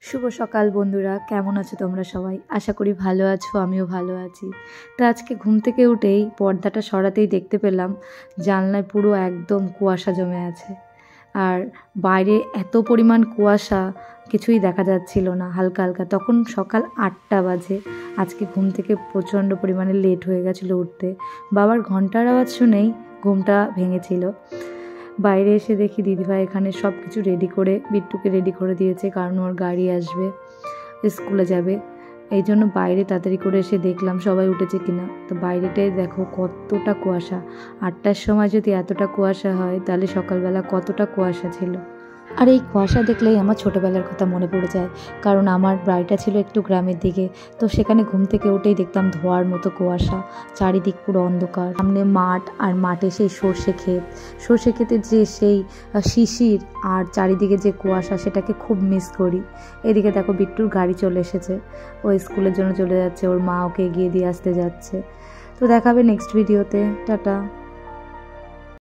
শুভ সকাল বন্ধুরা, কেমন আছো তোমরা সবাই? আশা করি ভালো আছো, আমিও ভালো আছি। তো আজকে ঘুম থেকে উঠেই পর্দাটা সরাতেই দেখতে পেলাম জানলায় পুরো একদম কুয়াশা জমে আছে। আর বাইরে এত পরিমাণ কুয়াশা, কিছুই দেখা যাচ্ছিল না, হালকা হালকা। তখন সকাল 8টা বাজে। আজকে ঘুম থেকে প্রচণ্ড পরিমাণে লেট হয়ে গেছিলো উঠতে। বাবার ঘন্টার আওয়াজ শুনেই ঘুমটা ভেঙেছিল। বাইরে এসে দেখি দিদিভাই এখানে সব কিছু রেডি করে বিট্টুকে রেডি করে দিয়েছে, কারণ ওর গাড়ি আসবে, স্কুলে যাবে। এই জন্য বাইরে তাড়াতাড়ি করে এসে দেখলাম সবাই উঠেছে কিনা। তো বাইরেটাই দেখো কতটা কুয়াশা। 8টার সময় যদি এতটা কুয়াশা হয় তাহলে সকালবেলা কতটা কুয়াশা ছিল। আর এই কুয়াশা দেখলেই আমার ছোটোবেলার কথা মনে পড়ে যায়, কারণ আমার বাড়িটা ছিল একটু গ্রামের দিকে। তো সেখানে ঘুম থেকে উঠেই দেখতাম ধোঁয়ার মতো কুয়াশা, চারিদিক পুরো অন্ধকার, সামনে মাঠ, আর মাঠে সেই সর্ষে ক্ষেতে যে সেই শিশির আর চারিদিকে যে কুয়াশা, সেটাকে খুব মিস করি। এদিকে দেখো বিট্টুর গাড়ি চলে এসেছে, ও স্কুলের জন্য চলে যাচ্ছে, ওর মা ওকে এগিয়ে দিয়ে আসতে যাচ্ছে। তো দেখাবে নেক্সট ভিডিওতে। টাটা।